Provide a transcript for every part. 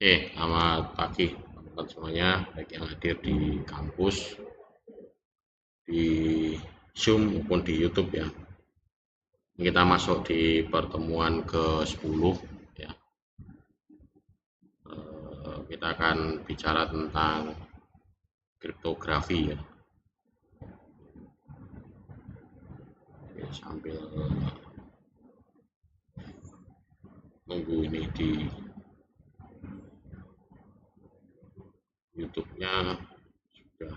Selamat pagi teman-teman semuanya, baik yang hadir di kampus, di Zoom maupun di YouTube ya. Kita masuk di pertemuan ke-10 ya. Kita akan bicara tentang kriptografi ya. Sambil nunggu ini di YouTube-nya sudah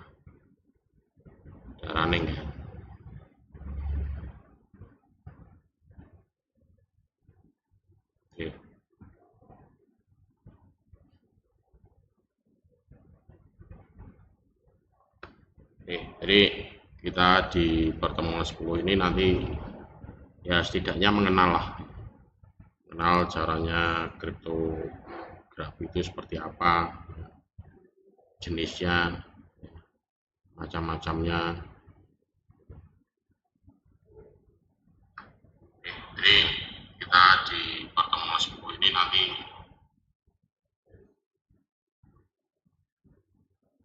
running ya. Oke. Jadi kita di pertemuan 10 ini nanti ya setidaknya mengenal caranya kriptografi itu seperti apa, jenisnya, macam-macamnya. Jadi kita di pertemuan 10 ini nanti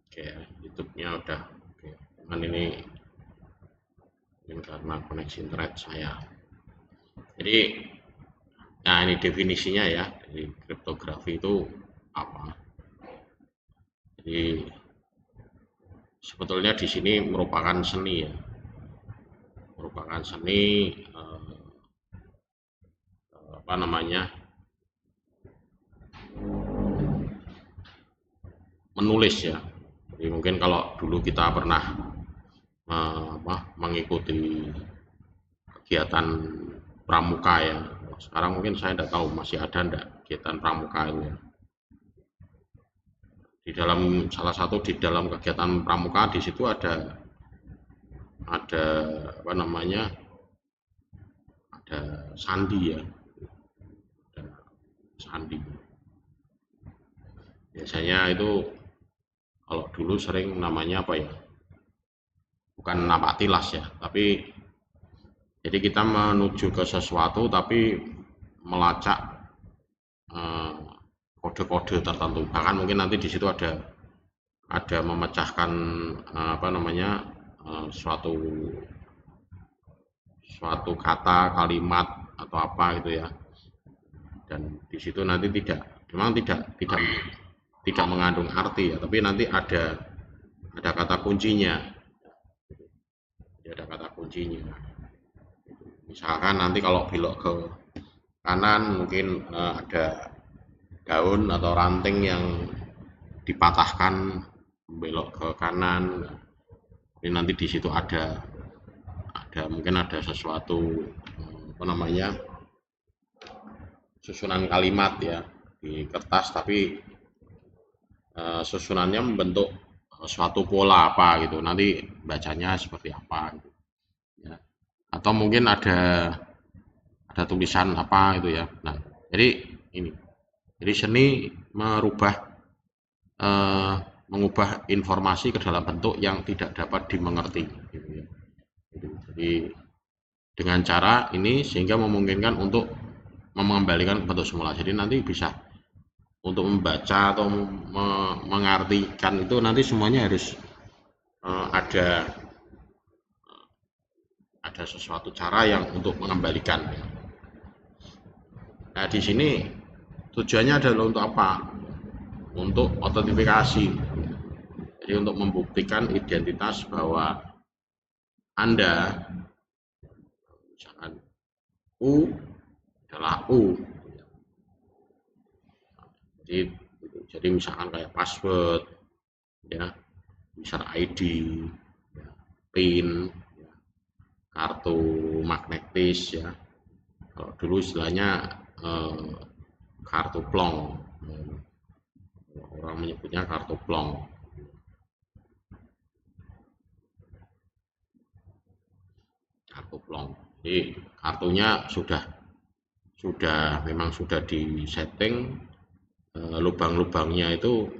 oke, YouTube-nya udah oke. Cuman ini mungkin karena koneksi internet saya. Jadi nah ini definisinya ya. Jadi kriptografi itu apa? Jadi sebetulnya di sini merupakan seni ya. Merupakan seni apa namanya? Menulis ya. Jadi mungkin kalau dulu kita pernah mengikuti kegiatan pramuka ya. Sekarang mungkin saya tidak tahu masih ada enggak kegiatan pramuka itu ya. Di dalam salah satu di dalam kegiatan pramuka di situ ada apa namanya? Ada sandi ya. Ada sandi. Biasanya itu kalau dulu sering namanya apa ya? Bukan napak tilas ya, tapi jadi kita menuju ke sesuatu tapi melacak kode-kode tertentu. Bahkan mungkin nanti di situ ada memecahkan apa namanya suatu kata, kalimat atau apa gitu ya. Dan di situ nanti memang tidak mengandung arti ya, tapi nanti ada kata kuncinya. Jadi ada kata kuncinya. Misalkan nanti kalau belok ke kanan mungkin ada daun atau ranting yang dipatahkan belok ke kanan. Jadi nanti di situ ada mungkin ada sesuatu apa namanya susunan kalimat ya di kertas, tapi susunannya membentuk suatu pola apa gitu. Nanti bacanya seperti apa gitu. Ya. Atau mungkin ada tulisan apa gitu ya. Nah, jadi ini. Jadi seni mengubah informasi ke dalam bentuk yang tidak dapat dimengerti gitu ya. Jadi dengan cara ini sehingga memungkinkan untuk mengembalikan ke bentuk semula. Jadi nanti bisa untuk membaca atau mengartikan itu nanti semuanya harus ada sesuatu cara yang untuk mengembalikan. Nah di sini tujuannya adalah untuk apa? Untuk autentifikasi. Jadi untuk membuktikan identitas bahwa Anda misalkan U adalah U. Jadi misalkan kayak password, ya, user ID, ya, PIN, ya, kartu magnetis, ya. Kalau dulu istilahnya kartu plong, orang menyebutnya kartu plong. Kartu plong. Jadi kartunya memang sudah disetting lubang-lubangnya itu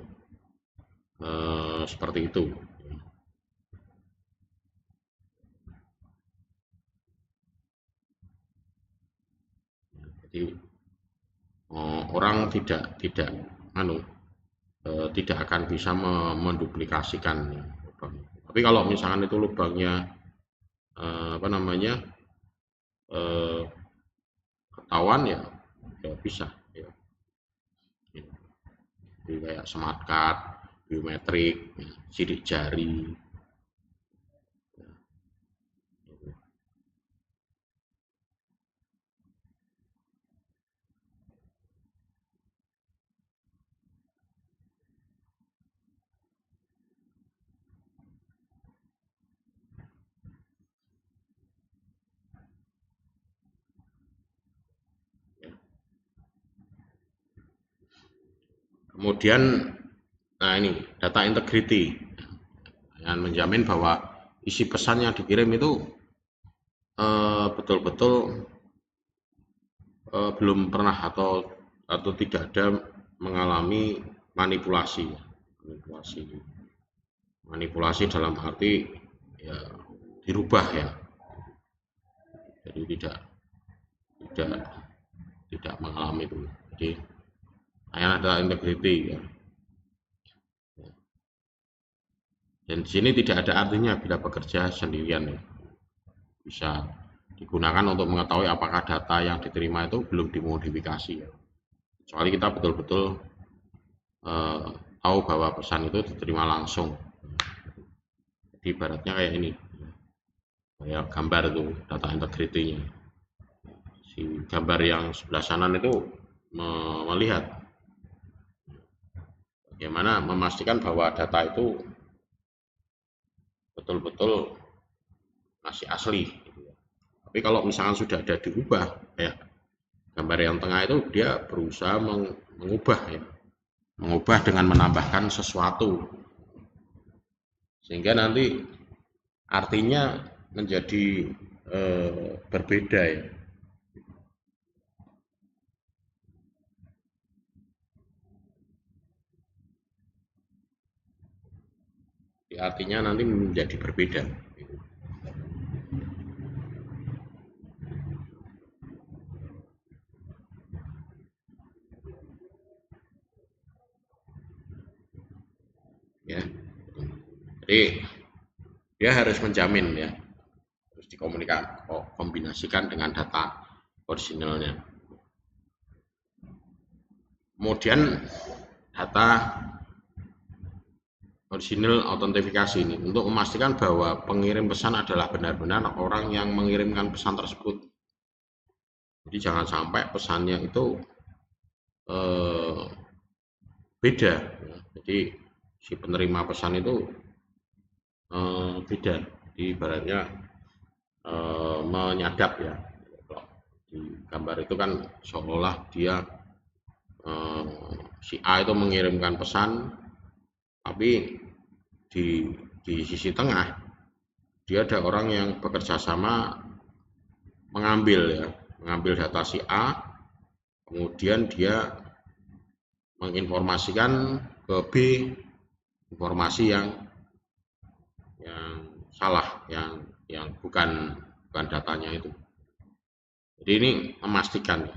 seperti itu. Jadi orang tidak tidak akan bisa menduplikasikan lubang. Tapi kalau misalkan itu lubangnya apa namanya ketahuan ya bisa ya. Jadi kayak smart card, biometrik, ya, sidik jari. Kemudian, nah ini data integrity yang menjamin bahwa isi pesan yang dikirim itu betul-betul belum pernah atau tidak ada mengalami manipulasi dalam arti ya dirubah ya, jadi tidak tidak mengalami itu. Jadi ada integrity ya. Dan di sini tidak ada artinya bila bekerja sendirian ya. Bisa digunakan untuk mengetahui apakah data yang diterima itu belum dimodifikasi ya. Kecuali kita betul-betul tahu bahwa pesan itu diterima langsung. Jadi ibaratnya kayak ini, kayak gambar itu data integrity-nya. Si gambar yang sebelah sana itu melihat bagaimana memastikan bahwa data itu betul-betul masih asli. Tapi kalau misalkan sudah ada diubah, kayak gambar yang tengah itu dia berusaha mengubah ya, mengubah dengan menambahkan sesuatu, sehingga nanti artinya menjadi berbeda ya. Artinya nanti menjadi berbeda. Ya, jadi dia harus menjamin ya, harus dikombinasikan dengan data originalnya. Kemudian data original autentifikasi ini untuk memastikan bahwa pengirim pesan adalah benar-benar orang yang mengirimkan pesan tersebut. Jadi jangan sampai pesannya itu beda. Jadi si penerima pesan itu beda. Jadi ibaratnya menyadap ya. Di gambar itu kan seolah dia si A itu mengirimkan pesan, tapi di sisi tengah dia ada orang yang bekerja sama mengambil data si A, kemudian dia menginformasikan ke B informasi yang salah, yang bukan datanya itu. Jadi ini memastikan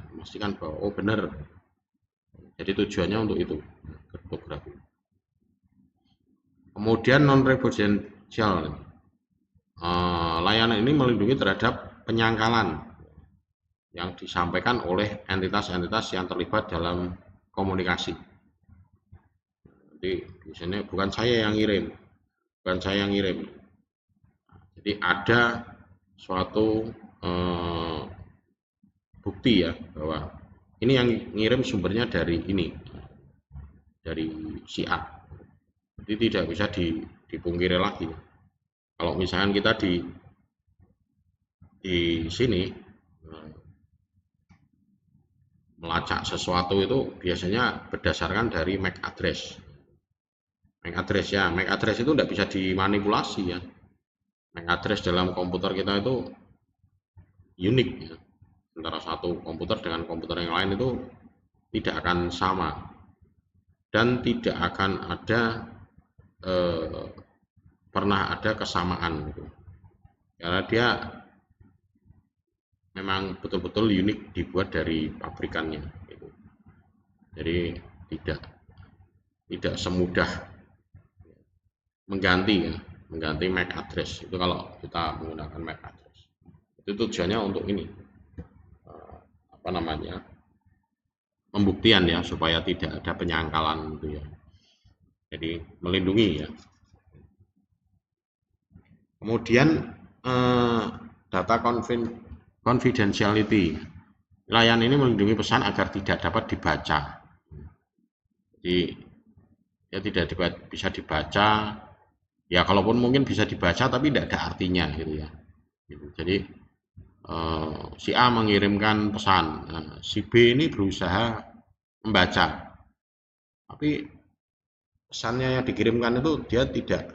bahwa oh benar. Jadi tujuannya untuk itu, kriptografi. Kemudian non-referensial, layanan ini melindungi terhadap penyangkalan yang disampaikan oleh entitas-entitas yang terlibat dalam komunikasi. Jadi biasanya bukan saya yang ngirim. Jadi ada suatu bukti ya bahwa ini yang ngirim sumbernya dari si A. Jadi tidak bisa dipungkiri lagi. Kalau misalkan kita di sini melacak sesuatu itu biasanya berdasarkan dari MAC address. MAC address itu tidak bisa dimanipulasi ya. MAC address dalam komputer kita itu unik ya. Antara satu komputer dengan komputer yang lain itu tidak akan sama dan tidak akan ada pernah ada kesamaan gitu. Karena dia memang betul-betul unik dibuat dari pabrikannya gitu. Jadi tidak tidak semudah mengganti ya, mengganti MAC address itu kalau kita menggunakan MAC address. Itu tujuannya untuk ini apa namanya, pembuktian ya, supaya tidak ada penyangkalan gitu ya. Jadi melindungi ya. Kemudian data confidentiality. Layanan ini melindungi pesan agar tidak dapat dibaca. Jadi ya tidak bisa dibaca. Ya kalaupun mungkin bisa dibaca tapi tidak ada artinya gitu ya. Jadi si A mengirimkan pesan, si B ini berusaha membaca, tapi pesannya yang dikirimkan itu dia tidak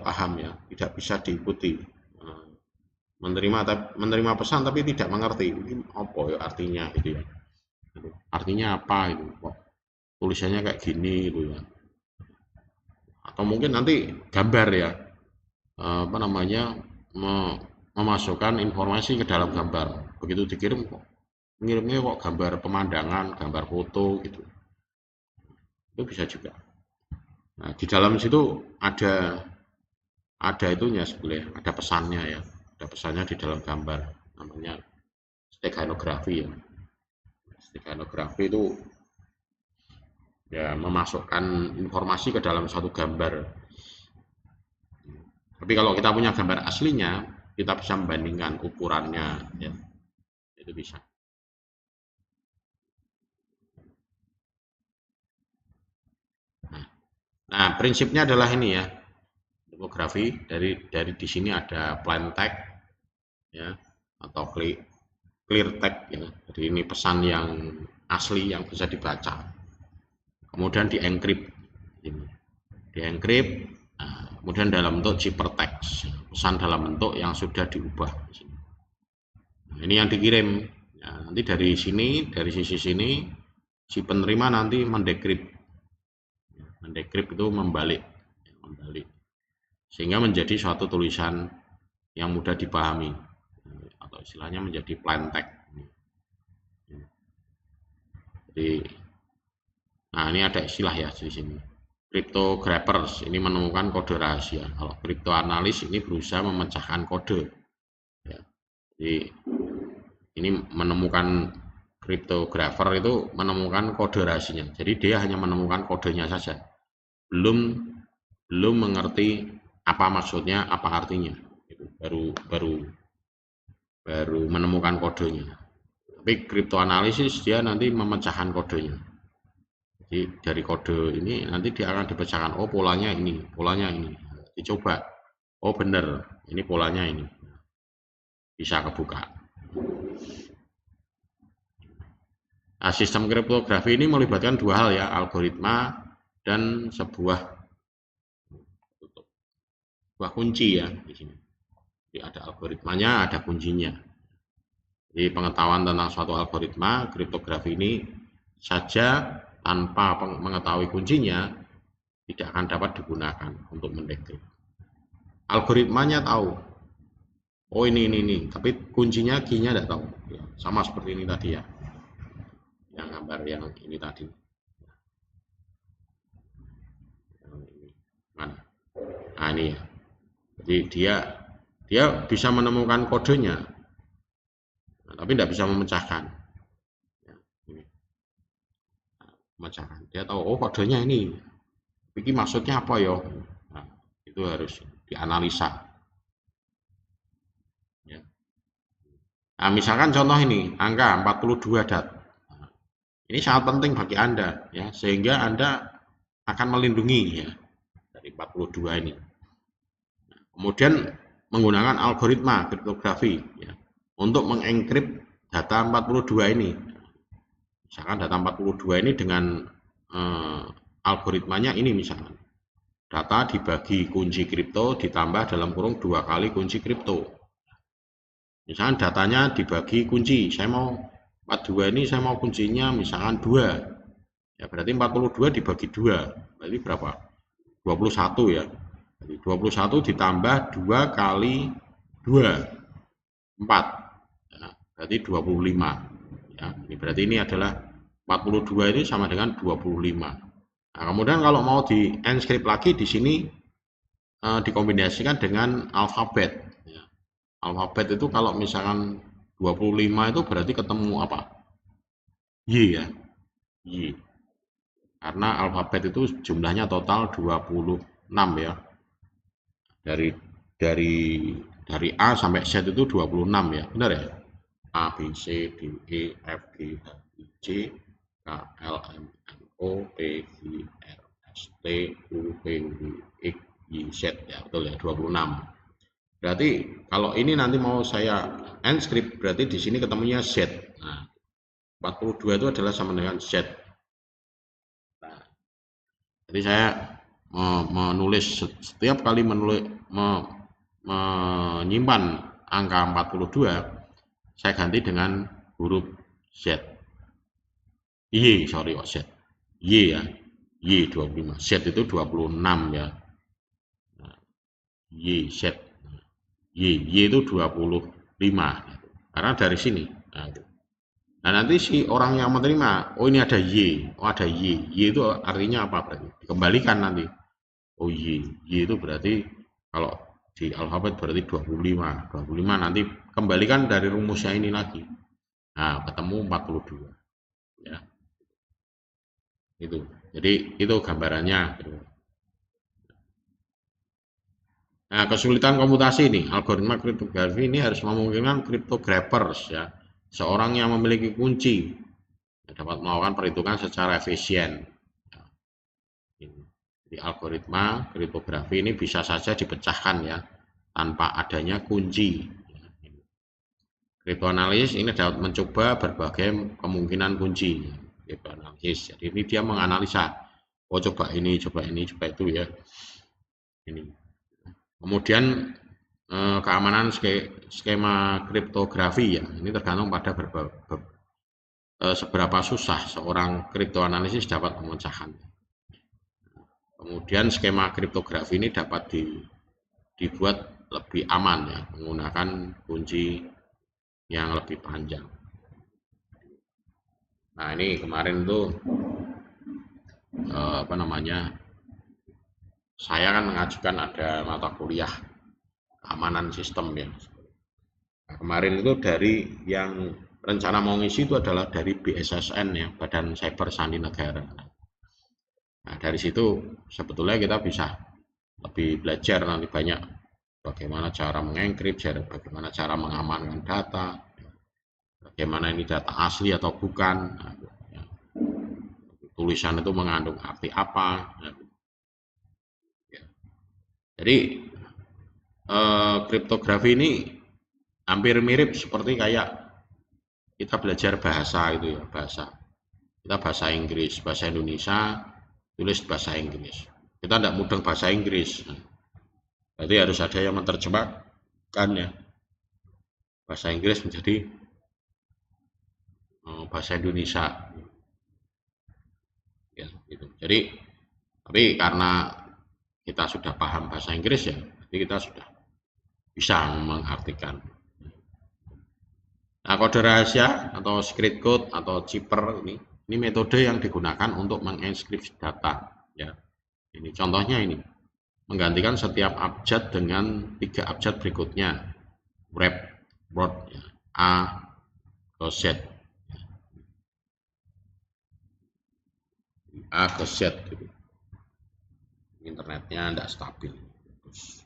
paham ya, tidak bisa diikuti. Menerima pesan tapi tidak mengerti ini apa ya artinya gitu ya. Artinya apa itu? Kok tulisannya kayak gini gitu ya. Atau mungkin nanti gambar ya, apa namanya, memasukkan informasi ke dalam gambar. Begitu dikirim kok ngirimnya kok gambar pemandangan, gambar foto gitu. Itu bisa juga. Nah, di dalam situ ada itunya sebenarnya, ada pesannya ya. Ada pesannya di dalam gambar, namanya steganografi ya. Steganografi itu ya memasukkan informasi ke dalam satu gambar. Tapi kalau kita punya gambar aslinya, kita bisa membandingkan ukurannya ya. Itu bisa. Nah, prinsipnya adalah ini ya. Tipografi dari di sini ada plain text ya, atau clear text ya. Jadi ini pesan yang asli yang bisa dibaca. Kemudian di-encrypt. Di-encrypt, kemudian dalam bentuk ciphertext, pesan dalam bentuk yang sudah diubah. Nah, ini yang dikirim. Nah, nanti dari sini, dari sisi sini, si penerima nanti mendekrypt. Mendekrypt itu membalik, sehingga menjadi suatu tulisan yang mudah dipahami, atau istilahnya menjadi plain text. Jadi, nah ini ada istilah ya di sini. Cryptographers ini menemukan kode rahasia. Kalau cryptoanalyst ini berusaha memecahkan kode. Ya. Jadi ini menemukan, cryptographer itu menemukan kode rahasianya. Jadi dia hanya menemukan kodenya saja, belum mengerti apa maksudnya, apa artinya. Itu baru menemukan kodenya. Tapi cryptoanalisis dia nanti memecahkan kodenya. Jadi dari kode ini nanti dia akan dipecahkan, oh polanya ini, dicoba, oh benar, ini polanya ini, bisa kebuka. Nah, sistem kriptografi ini melibatkan dua hal ya, algoritma dan sebuah kunci ya di sini. Jadi ada algoritmanya, ada kuncinya. Jadi pengetahuan tentang suatu algoritma kriptografi ini saja tanpa mengetahui kuncinya tidak akan dapat digunakan untuk mendekrypt. Algoritmanya tahu, oh ini, tapi kuncinya key-nya tidak tahu. Ya, sama seperti ini tadi ya, yang gambar yang ini tadi. Mana? Nah ini ya. Jadi dia bisa menemukan kodenya, tapi tidak bisa memecahkan. Ya, ini. Memecahkan. Dia tahu, oh kodenya ini. Ini maksudnya apa ya? Nah, itu harus dianalisa. Ya. Nah, misalkan contoh ini, angka 42 dat. Nah, ini sangat penting bagi Anda, ya, sehingga Anda akan melindungi ya dari 42 ini. Nah, kemudian menggunakan algoritma kriptografi ya, untuk mengenkrypt data 42 ini. Misalkan data 42 ini dengan algoritmanya ini, misalkan data dibagi kunci kripto ditambah dalam kurung 2 kali kunci kripto. Misalkan datanya dibagi kunci, saya mau 42 ini saya mau kuncinya misalkan 2. Ya berarti 42 dibagi 2. Berarti berapa? 21 ya. Jadi 21 ditambah 2 kali 2. 4. Ya, berarti 25. Ya, ini berarti ini adalah 42 ini sama dengan 25. Nah, kemudian kalau mau di enscript lagi di sini dikombinasikan dengan alfabet. Ya. Alfabet itu kalau misalkan 25 itu berarti ketemu apa? Y ya, Y. Karena alfabet itu jumlahnya total 26 ya. Dari dari dari A sampai Z itu 26 ya. Benar ya? A, B, C, D, E, F, G, H, I, J, K, L, M, N, O, P, Q, R, S, T, U, V, W, X, Y, Z ya. Betul ya, 26. Berarti kalau ini nanti mau saya enscript berarti di sini ketemunya Z. Nah, 42 itu adalah sama dengan Z. Nah, jadi saya menulis setiap kali menyimpan angka 42 saya ganti dengan huruf Z. Y, sorry kok Z. Y ya. Y 25. Z itu 26 ya. Nah, Y Z. Y itu 25. Karena dari sini. Nah, nanti si orang yang menerima, oh ini ada Y, oh ada Y. Y itu artinya apa berarti? Dikembalikan nanti. Oh Y itu berarti kalau di alfabet berarti 25. 25 nanti kembalikan dari rumusnya ini lagi. Nah, ketemu 42. Ya. Itu. Jadi itu gambarannya. Nah, kesulitan komputasi ini, algoritma kriptografi ini harus memungkinkan cryptographers ya, seorang yang memiliki kunci dapat melakukan perhitungan secara efisien. Jadi algoritma kriptografi ini bisa saja dipecahkan ya tanpa adanya kunci. Kriptoanalisis ini dapat mencoba berbagai kemungkinan kunci. Kriptoanalisis. Jadi ini dia menganalisa. Oh coba ini, coba itu ya. Ini. Kemudian keamanan skema kriptografi ya. Ini tergantung pada seberapa susah seorang kriptoanalisis dapat memecahkan. Kemudian skema kriptografi ini dapat dibuat lebih aman ya, menggunakan kunci yang lebih panjang. Nah ini kemarin tuh saya kan mengajukan ada mata kuliah keamanan sistem ya. Nah, kemarin itu dari yang rencana mau ngisi itu adalah dari BSSN ya, Badan Cyber Sandi Negara. Nah dari situ sebetulnya kita bisa lebih belajar nanti banyak bagaimana cara mengenkripsi, bagaimana cara mengamankan data, bagaimana ini data asli atau bukan, nah, ya. Tulisan itu mengandung arti apa. Nah, ya. Jadi kriptografi ini hampir mirip seperti kayak kita belajar bahasa gitu ya, kita bahasa Inggris, bahasa Indonesia, tulis bahasa Inggris. Kita tidak mudeng bahasa Inggris, berarti harus ada yang menerjemahkan ya bahasa Inggris menjadi bahasa Indonesia ya gitu. Jadi tapi karena kita sudah paham bahasa Inggris ya, jadi kita sudah bisa mengartikan. Nah, kode rahasia atau secret code atau cipher ini metode yang digunakan untuk mengenkripsi data ya. Ini contohnya ini menggantikan setiap abjad dengan 3 abjad berikutnya wrap word ya, A ke Z. A ke Z gitu. Internetnya tidak stabil. Terus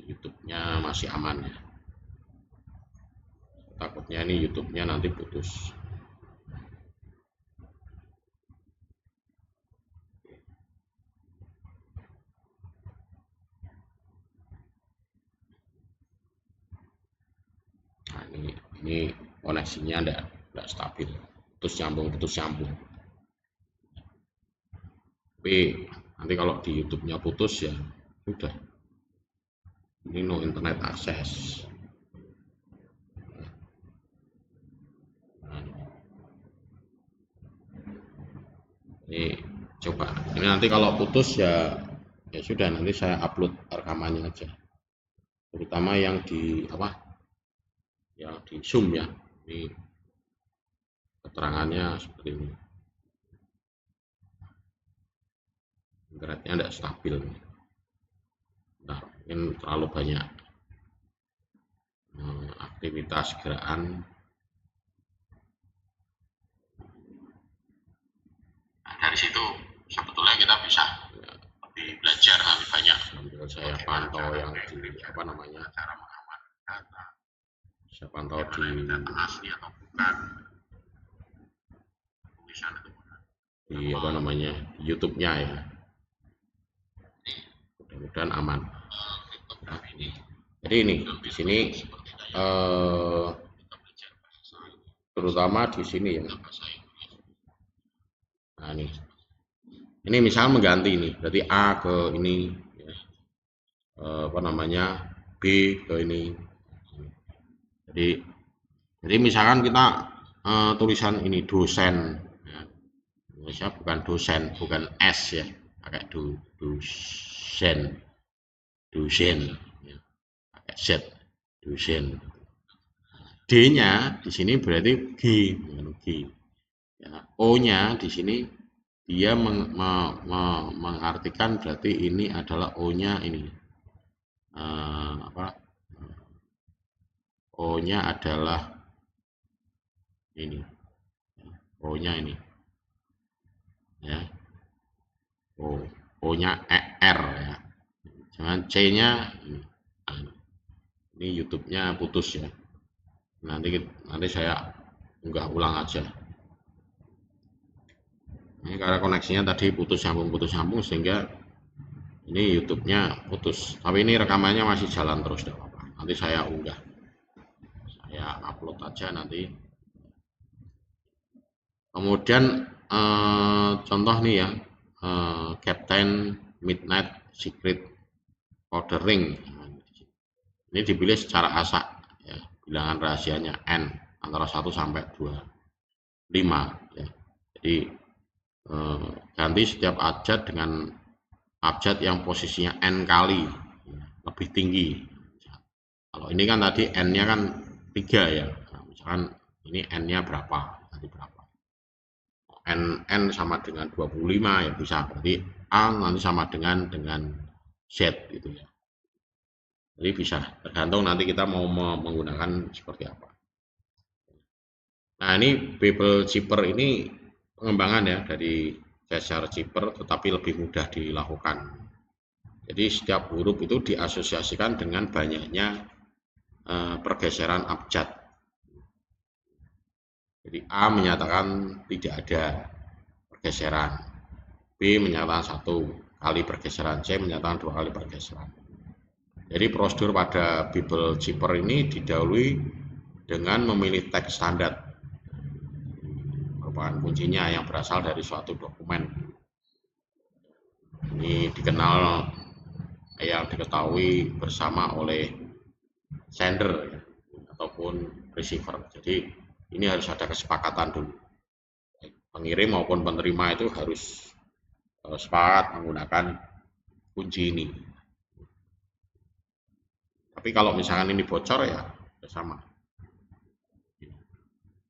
YouTube-nya masih aman ya. Takutnya ini YouTube-nya nanti putus. Nah, ini koneksinya tidak stabil. Putus nyambung. Tapi nanti kalau di YouTube-nya putus ya sudah. Ini no internet akses. Ini coba. Ini nanti kalau putus ya sudah, nanti saya upload rekamannya aja. Terutama yang di Zoom ya. Ini keterangannya seperti ini. internetnya tidak stabil. Nah, ini terlalu banyak aktivitas gerakan. Nah, dari situ sebetulnya kita bisa lebih belajar lebih banyak. Sambil saya pantau yang di apa namanya, cara mengamankan data. Saya pantau di asli atau bukan, tulisan itu di apa namanya, YouTube-nya ya. Mudah-mudahan aman. Nah, jadi ini di sini terutama di sini ya. Nah ini misal mengganti ini, berarti A ke ini, ya. Apa namanya, B ke ini. Jadi misalkan kita tulisan ini dosen, ya. Indonesia bukan dosen, bukan S ya, pakai dosen, ya. Pakai Z, dosen. D-nya di sini berarti G, G. Ya, O-nya di sini dia mengartikan berarti ini adalah O-nya ini. O-nya adalah ini. O-nya ini. Ya. O-nya R ya. Jangan C-nya ini. Ini YouTube-nya putus ya. Nanti saya unggah ulang aja. Ini karena koneksinya tadi putus nyambung sehingga ini YouTube-nya putus. Tapi ini rekamannya masih jalan terus, tidak apa-apa. Nanti saya unggah, saya upload aja nanti. Kemudian contoh nih ya, Captain Midnight Secret Ordering. Ini dipilih secara asak ya, bilangan rahasianya N antara 1 sampai 25 ya. Jadi ganti setiap abjad dengan abjad yang posisinya N kali ya, lebih tinggi. Kalau ini kan tadi N-nya kan 3 ya. Nah, misalkan ini N-nya berapa, nanti berapa. N sama dengan 25 ya bisa, berarti A nanti sama dengan Z gitu ya. Jadi bisa tergantung nanti kita mau menggunakan seperti apa. Nah ini Babel Zipper ini pengembangan ya dari Caesar Zipper, tetapi lebih mudah dilakukan. Jadi setiap huruf itu diasosiasikan dengan banyaknya pergeseran abjad. Jadi A menyatakan tidak ada pergeseran, B menyatakan 1 kali pergeseran, C menyatakan 2 kali pergeseran. Jadi prosedur pada Babel Zipper ini didahului dengan memilih teks standar, merupakan kuncinya yang berasal dari suatu dokumen. Ini dikenal yang diketahui bersama oleh sender ya, ataupun receiver. Jadi ini harus ada kesepakatan dulu. Pengirim maupun penerima itu harus sepakat menggunakan kunci ini. Tapi kalau misalkan ini bocor ya sama.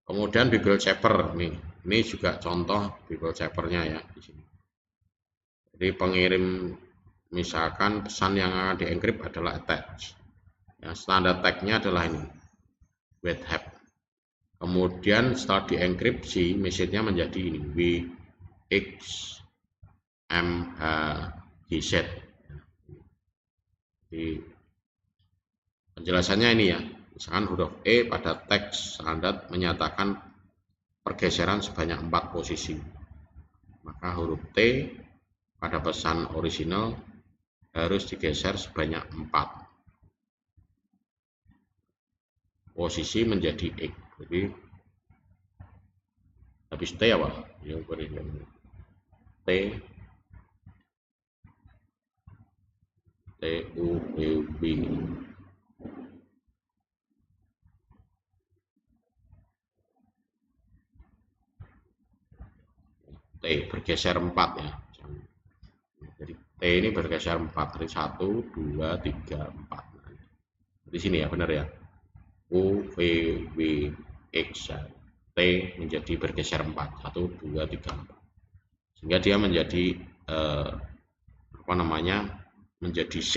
Kemudian Babel Zipper ini juga contoh Babel Zipper-nya ya di sini. Jadi pengirim misalkan pesan yang akan dienkrip adalah attach. Ya, standar tag-nya adalah ini wait have. Kemudian setelah dienkripsi message-nya menjadi ini WXMHGZ. Jadi penjelasannya ini ya, misalkan huruf E pada teks standar menyatakan pergeseran sebanyak 4 posisi, maka huruf T pada pesan original harus digeser sebanyak 4 posisi menjadi X. Jadi habis T apa? Yang T U V B. T bergeser 4 ya. Jadi T ini bergeser 4 dari 1, 2, 3, 4. Di sini ya benar ya. U, V, W, X. T menjadi bergeser 4. 1, 2, 3, 4. Sehingga dia menjadi apa namanya menjadi Z,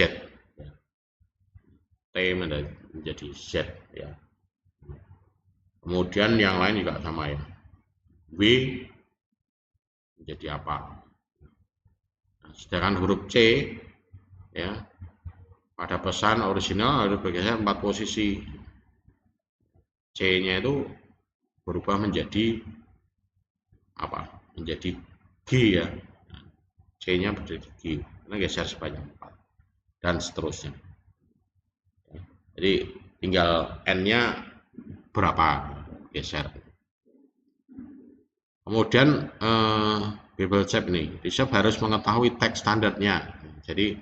ya. T menjadi Z, ya. Kemudian yang lain juga sama ya, W menjadi apa. Nah, sedangkan huruf C ya pada pesan original harus bergeser 4 posisi. C-nya itu berubah menjadi apa? Menjadi G ya. C-nya menjadi G, karena geser sebanyak 4 dan seterusnya. Jadi tinggal N-nya berapa geser. Kemudian Babel Chap ini, Chap harus mengetahui teks standarnya. Jadi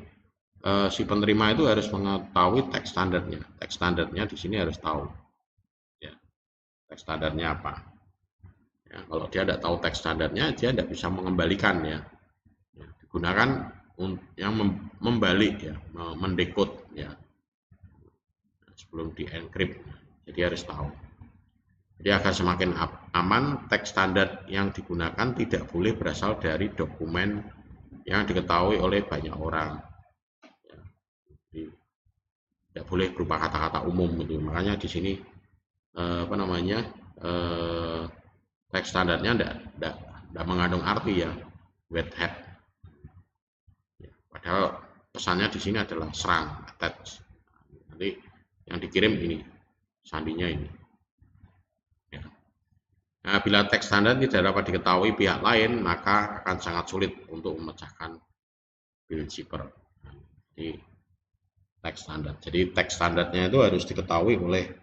si penerima itu harus mengetahui teks standarnya. Teks standarnya di sini harus tahu. Ya, teks standarnya apa? Ya, kalau dia tidak tahu teks standarnya, dia tidak bisa mengembalikan ya. Ya, digunakan yang membalik ya, mendekode ya, sebelum dienkrip. Jadi harus tahu. Jadi agar semakin aman, teks standar yang digunakan tidak boleh berasal dari dokumen yang diketahui oleh banyak orang. Ya, jadi tidak boleh berupa kata-kata umum gitu. Makanya di sini apa namanya teks standarnya tidak mengandung arti ya, wet hat. Ya, padahal pesannya di sini adalah serang, attach. Nanti yang dikirim ini, sandinya ini. Nah, bila teks standar tidak dapat diketahui pihak lain, maka akan sangat sulit untuk memecahkan bill zipper. Jadi teks standar. Jadi teks standarnya itu harus diketahui oleh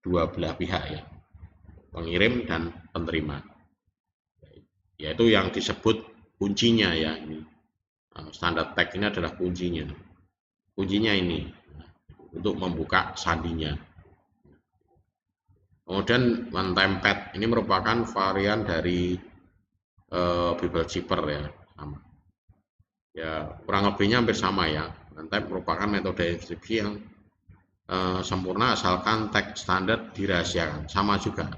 dua belah pihak ya, pengirim dan penerima. Yaitu yang disebut kuncinya ya. Ini standar teks ini adalah kuncinya. Kuncinya ini untuk membuka sandinya. Kemudian one time pad ini merupakan varian dari Babel zipper ya, sama. Ya kurang lebihnya hampir sama ya. One time merupakan metode inskripsi yang sempurna asalkan teks standar dirahasiakan, sama juga.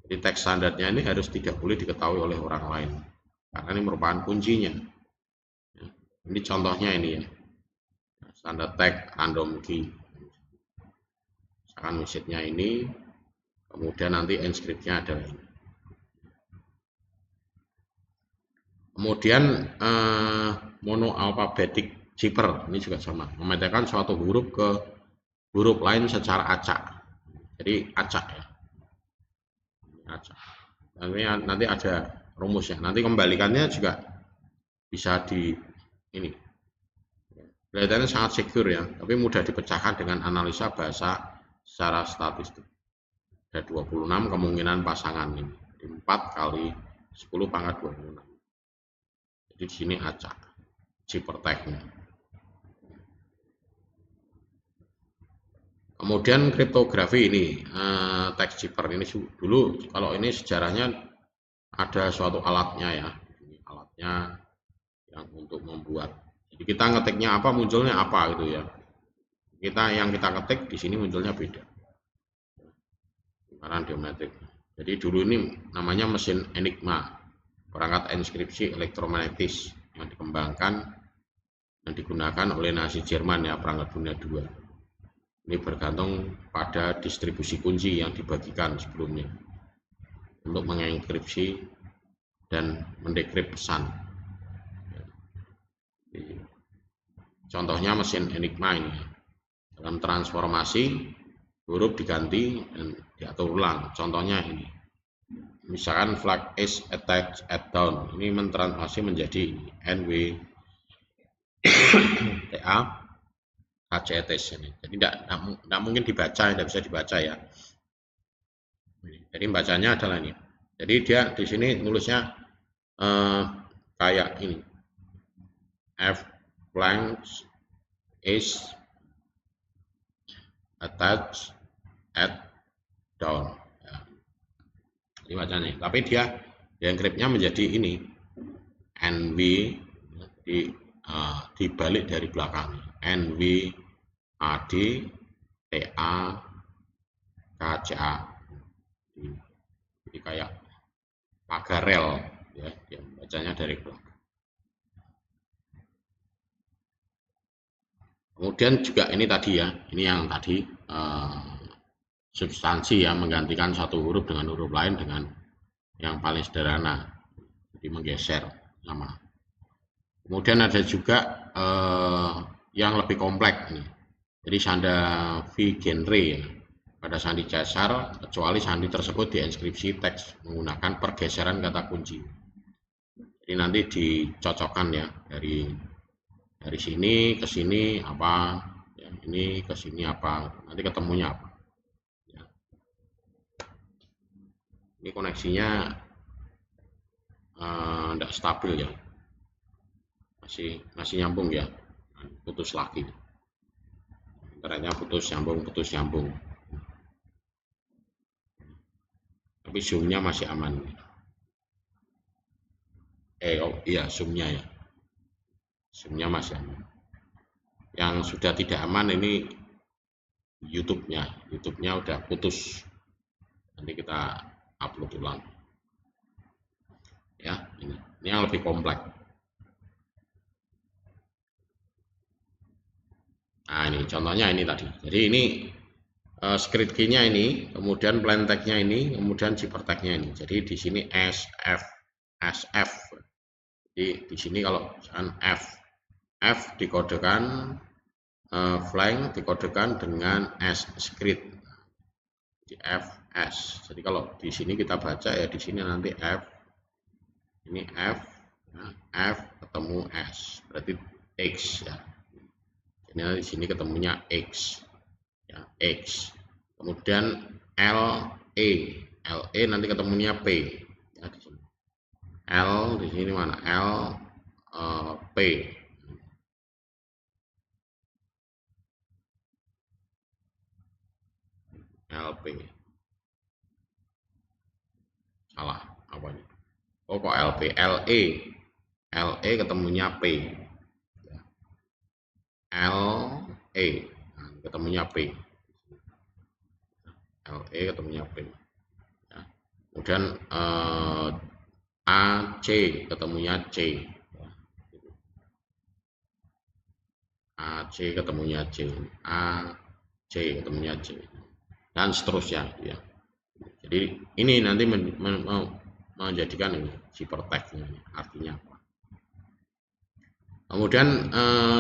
Jadi teks standarnya ini harus tidak boleh diketahui oleh orang lain karena ini merupakan kuncinya. Ya, ini contohnya ini ya, standar tag random key. Misalkan message-nya ini, kemudian nanti inskripsinya adalah ini. Kemudian monoalphabetic zipper ini juga sama, memetakan suatu huruf ke huruf lain secara acak. Jadi acak ya, acak. Nanti ada rumusnya. Nanti kembalikannya juga bisa di ini. Kelihatannya sangat secure ya, tapi mudah dipecahkan dengan analisa bahasa secara statistik. Ada 26 kemungkinan pasangan ini. 4 kali 10 pangkat 26. Jadi di sini acak zipper tag-nya. Kemudian kriptografi ini teks zipper ini dulu, kalau ini sejarahnya ada suatu alatnya ya. Ini alatnya yang untuk membuat. Jadi kita ngetiknya apa, munculnya apa gitu ya. Yang kita ketik di sini munculnya beda. Lingkaran geometrik. Jadi dulu ini namanya mesin Enigma, perangkat inskripsi elektromagnetis yang dikembangkan yang digunakan oleh Nazi Jerman ya, perangkat dunia II. Ini bergantung pada distribusi kunci yang dibagikan sebelumnya untuk mengenkripsi dan mendekrip pesan. Contohnya mesin Enigma ini. Dalam transformasi huruf diganti dan diatur ulang. Contohnya ini. Misalkan flag is attached at down. Ini mentransformasi menjadi NW TA KCTS ini. Jadi tidak mungkin dibaca, tidak bisa dibaca ya. Jadi bacanya adalah ini. Jadi dia di sini nulisnya kayak ini. F blank is attached at down. Ya. Ini bacanya. Tapi dia enkripnya menjadi ini NW dibalik dari belakang. NW AD TA KCA. Jadi kayak pagar rel ya, dia bacanya dari belakang. Kemudian juga ini tadi ya, ini yang tadi substansi ya, menggantikan satu huruf dengan huruf lain dengan yang paling sederhana, jadi menggeser nama. Kemudian ada juga yang lebih kompleks ini. Jadi sanda V genre ya. Pada sandi dasar, kecuali sandi tersebut dienskripsi teks menggunakan pergeseran kata kunci. Jadi nanti dicocokkan ya, dari sini ke sini apa, ya, ini ke sini apa, nanti ketemunya apa. Ya. Ini koneksinya tidak stabil ya, masih nyambung ya, putus lagi. Internetnya putus nyambung. Tapi zoomnya masih aman. Oh iya, zoomnya ya, zoomnya masih aman. Yang sudah tidak aman ini YouTube-nya udah putus. Nanti kita upload ulang. Ya, ini yang lebih kompleks. Nah, ini contohnya ini tadi. Jadi ini script key-nya ini, kemudian plain text-nya ini, kemudian zipper tag-nya ini. Jadi di sini SF. Jadi di sini kalau misalkan F dikodekan, flank dikodekan dengan S script. Jadi FS. Jadi kalau di sini kita baca ya, di sini nanti F, ini F, ya, F ketemu S, berarti X ya. Jadi di sini ketemunya X. Ya, X. Kemudian LE nanti ketemunya P. Ya, di sini. L di sini mana? P. LP. Salah apa ini? Oh kok LP? LE ketemunya P. LE nah, ketemunya P. LE ketemunya P. Ya. Kemudian AC ketemunya C. AC ketemunya C. AC ketemunya C. Dan seterusnya ya. Jadi ini nanti menjadikan ini zipper tag-nya artinya apa. Kemudian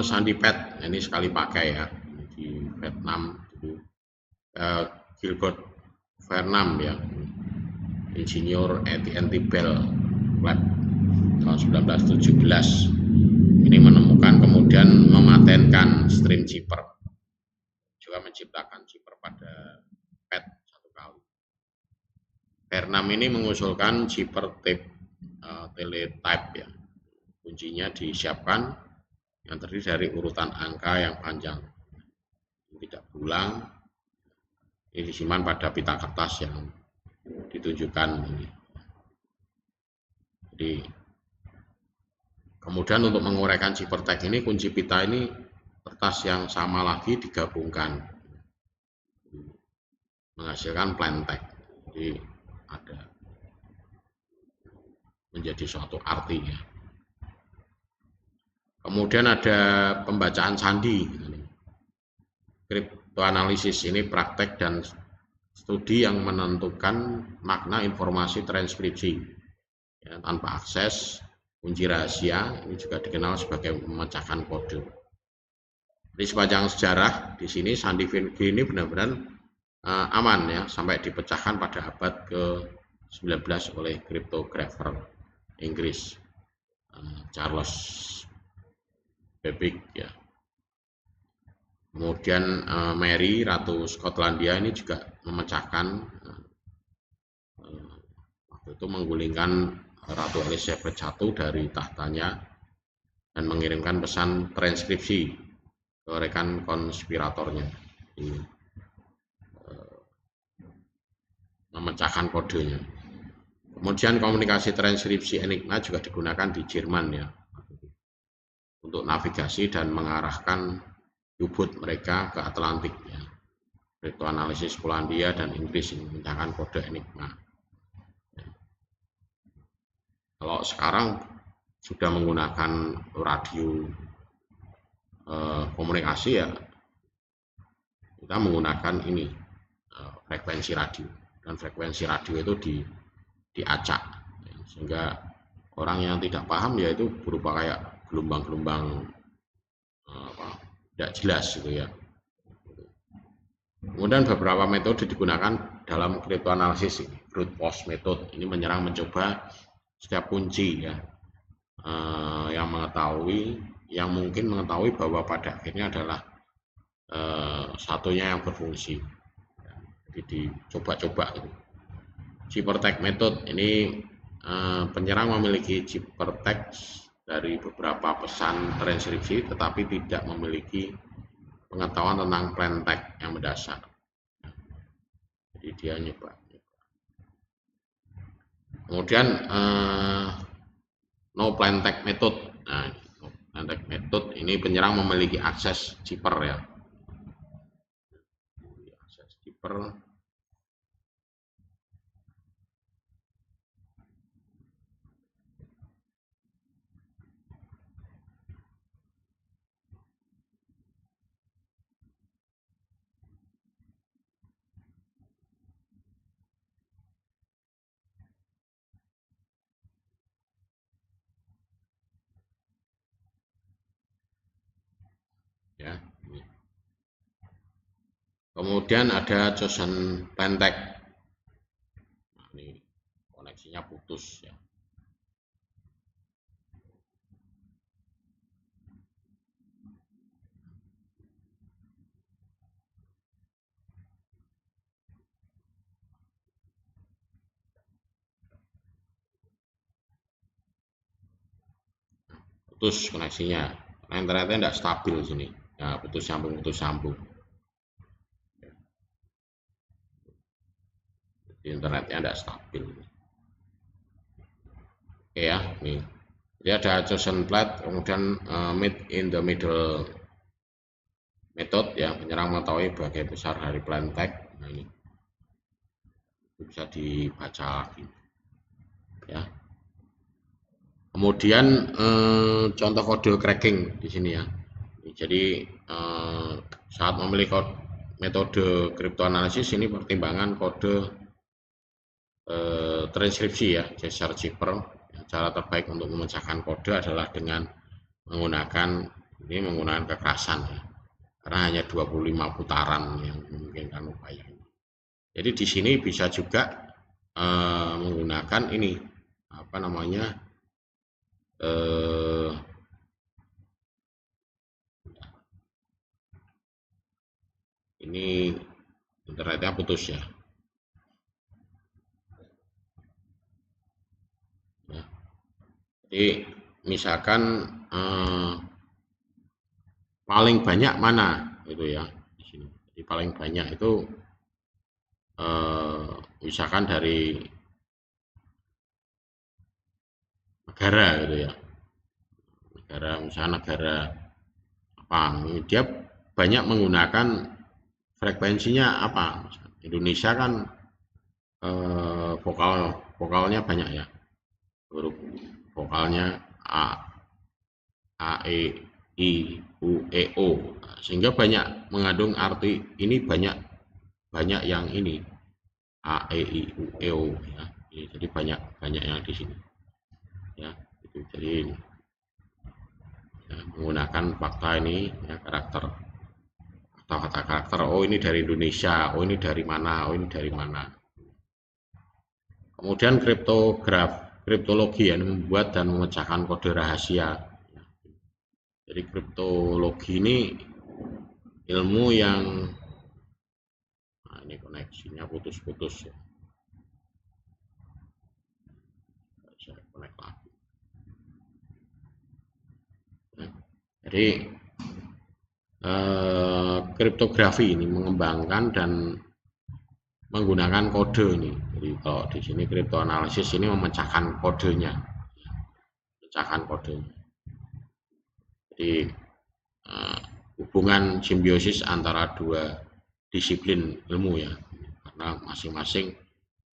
sandi pad ini sekali pakai ya, di Vietnam itu Gilbert Vernam ya, insinyur AT&T Bell Lab tahun 1917 ini menemukan kemudian mematenkan stream zipper, juga menciptakan zipper pada pad satu kali. Vernam ini mengusulkan zipper tape teletype ya, kuncinya disiapkan yang terdiri dari urutan angka yang panjang, tidak berulang, ini disimpan pada pita kertas yang ditunjukkan ini. Jadi kemudian untuk menguraikan zipper tag ini, kunci pita ini kertas yang sama lagi digabungkan menghasilkan plain tag. Jadi ada menjadi suatu artinya. Kemudian ada pembacaan sandi, kriptoanalisis ini praktek dan studi yang menentukan makna informasi transkripsi ya, tanpa akses kunci rahasia. Ini juga dikenal sebagai memecahkan kode. Di sepanjang sejarah di sini sandi Vinci ini benar-benar aman ya, sampai dipecahkan pada abad ke-19 oleh kriptografer Inggris Charles Babbage ya. Kemudian Mary Ratu Skotlandia ini juga memecahkan waktu itu menggulingkan Ratu Elizabeth I dari tahtanya dan mengirimkan pesan transkripsi ke rekan konspiratornya. Memecahkan kodenya. Kemudian komunikasi transkripsi Enigma juga digunakan di Jerman ya, untuk navigasi dan mengarahkan U-boat mereka ke Atlantik ya. Kriptoanalisis Polandia dan Inggris memecahkan kode Enigma. Kalau sekarang sudah menggunakan radio komunikasi ya kita menggunakan ini frekuensi radio, dan frekuensi radio itu diacak sehingga orang yang tidak paham ya itu berupa kayak gelombang-gelombang tidak jelas gitu ya. Kemudian beberapa metode digunakan dalam kriptoanalisis ini. Brute force method ini menyerang mencoba setiap kunci ya yang mungkin mengetahui bahwa pada akhirnya adalah satunya yang berfungsi. Jadi dicoba-coba gitu. Ciphertext method ini penyerang memiliki ciphertext dari beberapa pesan transkripsi tetapi tidak memiliki pengetahuan tentang plain text yang mendasar. Jadi dia nyoba. Kemudian no plain text method. Nah, no plain text method ini penyerang memiliki akses cipher ya. Akses cipher. Ya. Kemudian ada chosen plain text. Nah, ini koneksinya putus ya. Putus koneksinya. Nah, internetnya tidak stabil sini. Ya, putus sambung. Internetnya tidak stabil. Oke ya, nih. Jadi ada chosen plat, kemudian meet in the middle method yang penyerang mengetahui bagian besar dari plain text. Nah, ini bisa dibaca lagi. Ya. Kemudian contoh kode cracking di sini ya. Jadi saat memilih metode kriptoanalisis ini pertimbangan kode transkripsi ya, Caesar cipher. Cara terbaik untuk memecahkan kode adalah dengan menggunakan kekerasan ya. Karena hanya 25 putaran yang memungkinkan upaya ini. Jadi di sini bisa juga menggunakan ini apa namanya ini internetnya putus ya. Jadi misalkan paling banyak mana gitu ya di sini. Jadi paling banyak itu misalkan dari negara gitu ya. Misalnya negara apa? Dia banyak menggunakan frekuensinya apa? Indonesia kan vokalnya banyak ya. Huruf vokalnya A, E, I, U, E, O, sehingga banyak mengandung arti ini banyak yang ini A, E, I, U, E, O ya. Jadi banyak yang di sini ya. Itu jadi ya, menggunakan fakta ini ya, karakter atau kata karakter. Oh ini dari Indonesia, oh ini dari mana, oh ini dari mana. Kemudian kriptologi yang membuat dan memecahkan kode rahasia. Jadi kriptologi ini ilmu yang ini koneksinya putus-putus ya. Saya connect lagi. Nah, jadi kriptografi ini mengembangkan dan menggunakan kode ini. Jadi kalau di sini kriptoanalisis ini memecahkan kodenya. Memecahkan kodenya. Jadi hubungan simbiosis antara dua disiplin ilmu ya, karena masing-masing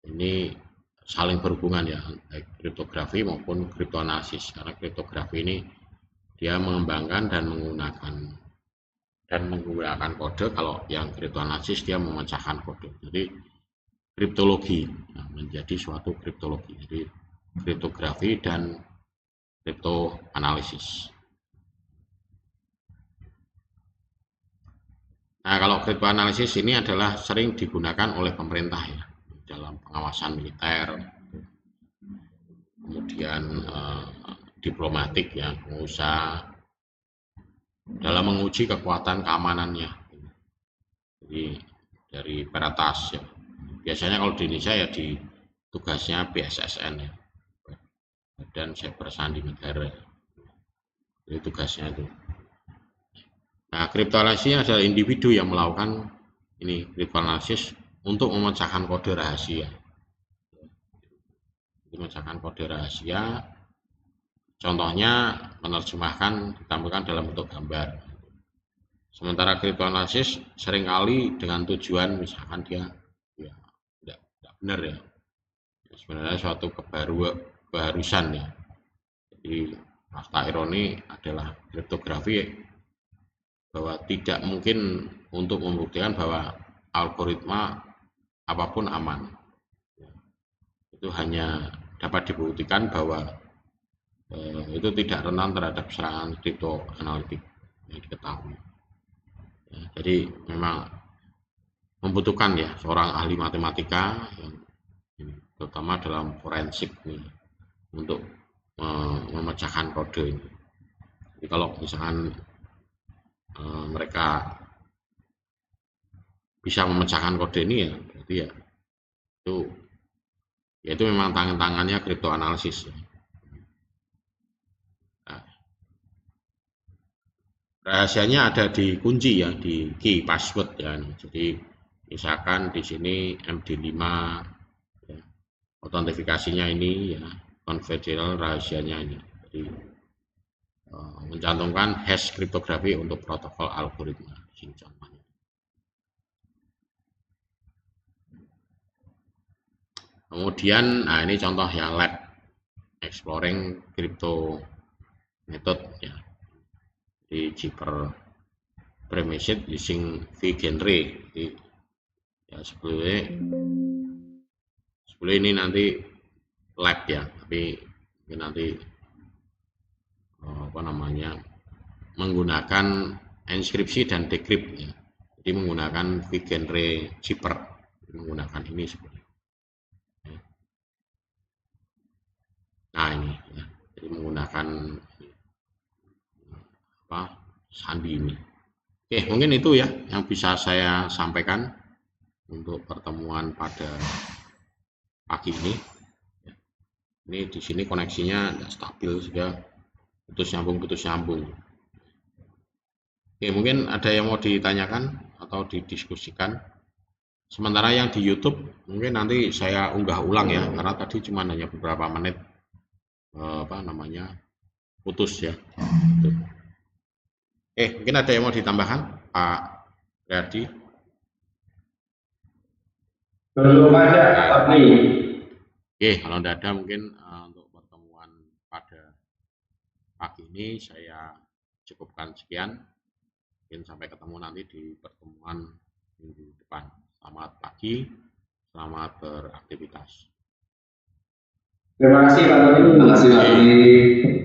ini saling berhubungan ya, baik kriptografi maupun kriptoanalisis. Karena kriptografi ini dia mengembangkan dan menggunakan kode. Kalau yang kriptoanalisis dia memecahkan kode. Jadi kriptologi menjadi suatu kriptologi. Jadi kriptografi dan kriptoanalisis. Nah, kalau kriptoanalisis ini adalah sering digunakan oleh pemerintah ya dalam pengawasan militer, kemudian diplomatik ya, pengusaha dalam menguji kekuatan keamanannya. Jadi dari peratas ya. Biasanya kalau di Indonesia ya di tugasnya BSSN ya, Badan Cyber Sandi Negara. Jadi tugasnya itu. Nah, kriptoanalisis adalah individu yang melakukan ini kriptoanalisis untuk memecahkan kode rahasia. Memecahkan kode rahasia, contohnya menerjemahkan ditampilkan dalam bentuk gambar. Sementara kriptoanalisis seringkali dengan tujuan misalkan dia ya tidak benar ya. Sebenarnya suatu keharusan ya. Jadi fakta ironi adalah kriptografi bahwa tidak mungkin untuk membuktikan bahwa algoritma apapun aman. Itu hanya dapat dibuktikan bahwa itu tidak rentan terhadap serangan kriptoanalitik yang diketahui. Ya, jadi memang membutuhkan ya seorang ahli matematika yang terutama dalam forensik nih untuk memecahkan kode ini. Jadi kalau misalkan mereka bisa memecahkan kode ini ya berarti ya itu memang tangan-tangannya kriptoanalisis. Nah, rahasianya ada di kunci ya, di key password ya. Jadi misalkan di sini MD5 ya, autentifikasinya ini ya, confidential rahasianya ini. Jadi mencantumkan hash kriptografi untuk protokol algoritma. Sini contohnya. Kemudian, nah ini contoh ya lab exploring crypto method ya. Di Jipper premise using V-genre. Jadi ya sebelum ini nanti lab ya, tapi ini nanti apa namanya menggunakan inskripsi dan decrypt ya. Jadi menggunakan V-genre Jipper, menggunakan ini sebenarnya. Nah ini ya, jadi menggunakan apa sandi ini. Oke, mungkin itu ya yang bisa saya sampaikan untuk pertemuan pada pagi ini. Ini di sini koneksinya tidak stabil sudah putus nyambung. Oke, mungkin ada yang mau ditanyakan atau didiskusikan. Sementara yang di YouTube mungkin nanti saya unggah ulang ya, karena tadi cuma hanya beberapa menit apa namanya putus ya. Mungkin ada yang mau ditambahkan, Pak Riyadi? Belum ada, tapi. Kalau tidak ada mungkin untuk pertemuan pada pagi ini saya cukupkan sekian. Mungkin sampai ketemu nanti di pertemuan minggu depan. Selamat pagi, selamat beraktivitas. Terima kasih Pak Tony. Terima kasih Pak Tony.